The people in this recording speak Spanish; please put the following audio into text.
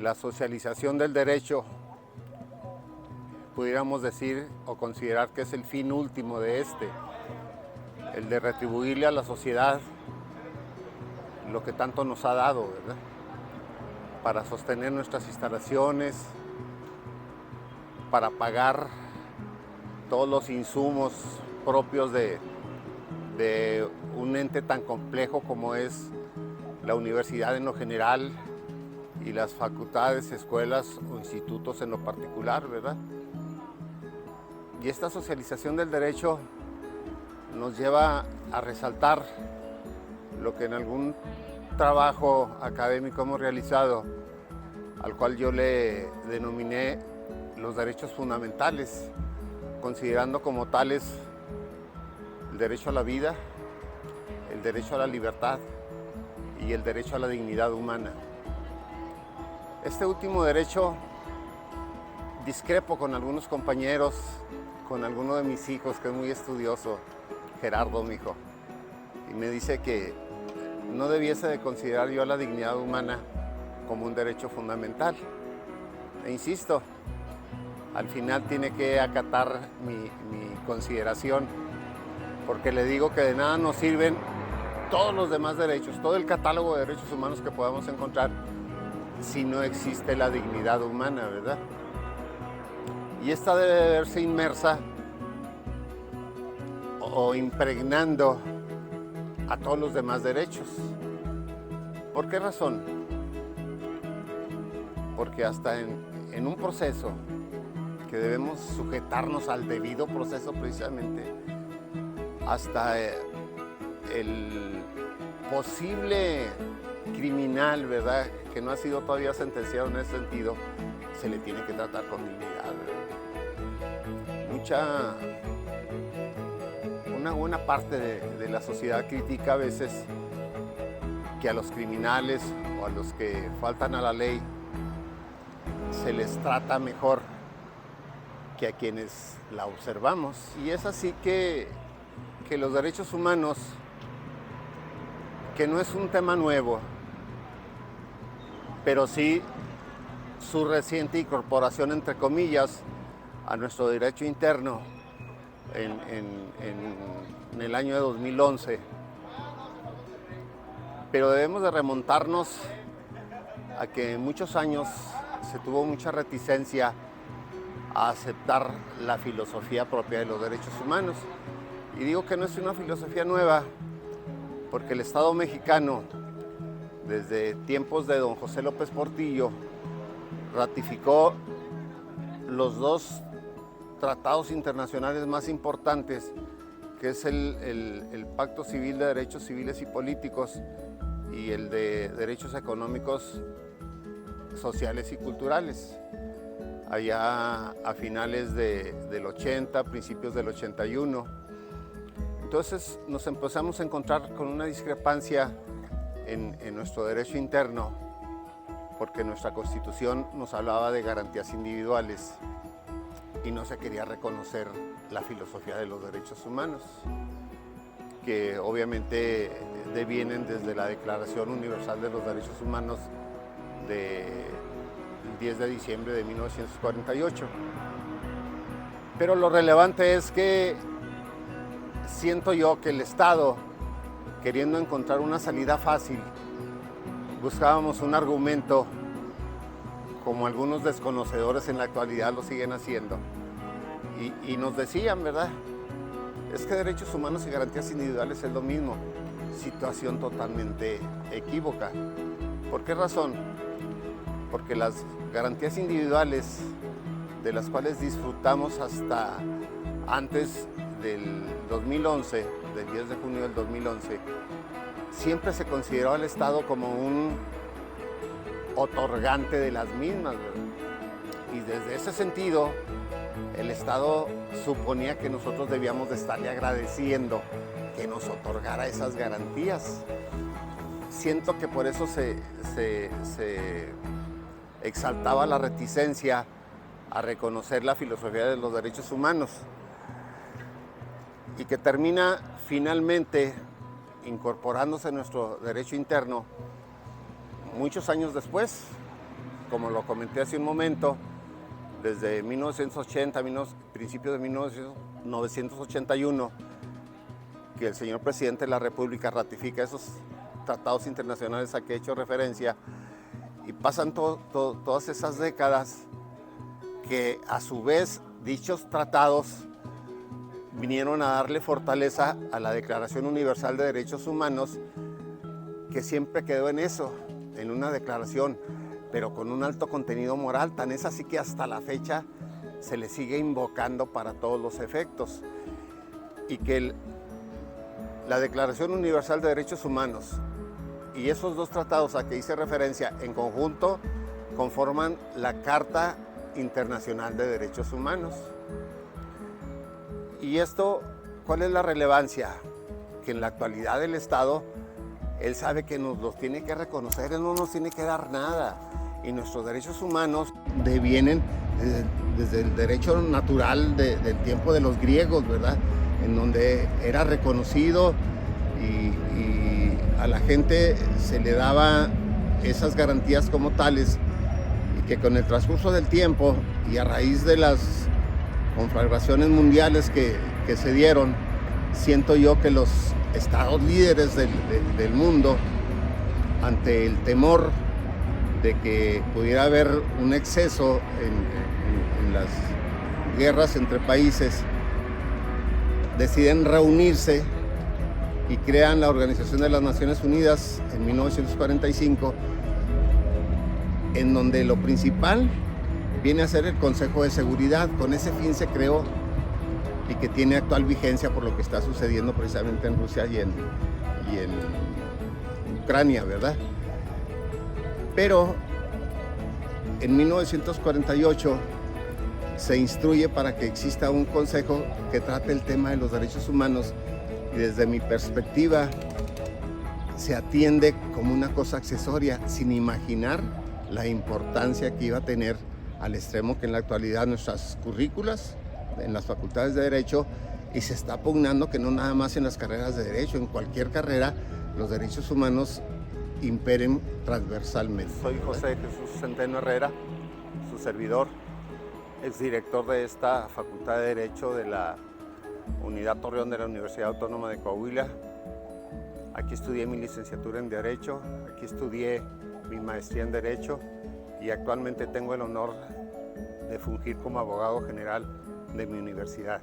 la socialización del derecho, pudiéramos decir o considerar que es el fin último de el de retribuirle a la sociedad lo que tanto nos ha dado, ¿verdad? Para sostener nuestras instalaciones, para pagar todos los insumos propios de un ente tan complejo como es la universidad en lo general y las facultades, escuelas o institutos en lo particular, ¿verdad? Y esta socialización del derecho nos lleva a resaltar lo que en algún trabajo académico hemos realizado, al cual yo le denominé los derechos fundamentales, considerando como tales el derecho a la vida, el derecho a la libertad y el derecho a la dignidad humana. Este último derecho discrepo con algunos compañeros, con alguno de mis hijos que es muy estudioso, Gerardo, mi hijo, y me dice que no debiese de considerar yo la dignidad humana como un derecho fundamental. E insisto, al final tiene que acatar mi consideración, porque le digo que de nada nos sirven todos los demás derechos, todo el catálogo de derechos humanos que podamos encontrar, si no existe la dignidad humana, ¿verdad? Y esta debe verse inmersa o impregnando a todos los demás derechos. ¿Por qué razón? Porque hasta en un proceso que debemos sujetarnos al debido proceso precisamente, hasta el posible criminal, ¿verdad?, que no ha sido todavía sentenciado en ese sentido, se le tiene que tratar con dignidad, ¿verdad? Una buena parte de la sociedad critica a veces que a los criminales o a los que faltan a la ley se les trata mejor que a quienes la observamos. Y es así que los derechos humanos, que no es un tema nuevo, pero sí su reciente incorporación, entre comillas, a nuestro derecho interno en el año de 2011. Pero debemos de remontarnos a que en muchos años se tuvo mucha reticencia a aceptar la filosofía propia de los derechos humanos. Y digo que no es una filosofía nueva, porque el Estado mexicano, desde tiempos de don José López Portillo, ratificó los dos tratados internacionales más importantes, que es el Pacto Civil de Derechos Civiles y Políticos y el de Derechos Económicos, Sociales y Culturales, allá a finales del 80, principios del 81. Entonces nos empezamos a encontrar con una discrepancia en nuestro derecho interno, porque nuestra Constitución nos hablaba de garantías individuales y no se quería reconocer la filosofía de los derechos humanos, que obviamente devienen desde la Declaración Universal de los Derechos Humanos del 10 de diciembre de 1948. Pero lo relevante es que siento yo que el Estado, queriendo encontrar una salida fácil, buscábamos un argumento, como algunos desconocedores en la actualidad lo siguen haciendo, y nos decían, ¿verdad?, es que derechos humanos y garantías individuales es lo mismo. Situación totalmente equívoca. ¿Por qué razón? Porque las garantías individuales, de las cuales disfrutamos hasta antes del 2011, del 10 de junio del 2011, siempre se consideró al Estado como un otorgante de las mismas, ¿verdad? Y desde ese sentido, el Estado suponía que nosotros debíamos de estarle agradeciendo que nos otorgara esas garantías. Siento que por eso se exaltaba la reticencia a reconocer la filosofía de los derechos humanos, y que termina finalmente incorporándose en nuestro derecho interno muchos años después, como lo comenté hace un momento, desde 1980, principios de 1981, que el señor presidente de la República ratifica esos tratados internacionales a que he hecho referencia, y pasan todas esas décadas que a su vez dichos tratados vinieron a darle fortaleza a la Declaración Universal de Derechos Humanos, que siempre quedó en eso, en una declaración, pero con un alto contenido moral. Tan es así que hasta la fecha se le sigue invocando para todos los efectos. Y que la Declaración Universal de Derechos Humanos y esos dos tratados a que hice referencia en conjunto conforman la Carta Internacional de Derechos Humanos. Y esto, ¿cuál es la relevancia? Que en la actualidad el Estado, él sabe que nos los tiene que reconocer, él no nos tiene que dar nada. Y nuestros derechos humanos devienen desde el derecho natural del tiempo de los griegos, ¿verdad? En donde era reconocido y a la gente se le daba esas garantías como tales, y que con el transcurso del tiempo y a raíz de las conflagraciones mundiales que se dieron, siento yo que los estados líderes del mundo, ante el temor de que pudiera haber un exceso en las guerras entre países, deciden reunirse y crean la Organización de las Naciones Unidas en 1945, en donde lo principal viene a ser el Consejo de Seguridad. Con ese fin se creó y que tiene actual vigencia por lo que está sucediendo precisamente en Rusia y en Ucrania, ¿verdad? Pero en 1948 se instruye para que exista un consejo que trate el tema de los derechos humanos, y desde mi perspectiva se atiende como una cosa accesoria, sin imaginar la importancia que iba a tener, al extremo que en la actualidad nuestras currículas en las facultades de Derecho, y se está pugnando que no nada más en las carreras de Derecho, en cualquier carrera los derechos humanos imperen transversalmente. Soy José Jesús Centeno Herrera, su servidor, exdirector de esta Facultad de Derecho de la Unidad Torreón de la Universidad Autónoma de Coahuila. Aquí estudié mi licenciatura en Derecho, aquí estudié mi maestría en Derecho y actualmente tengo el honor de fungir como abogado general de mi universidad.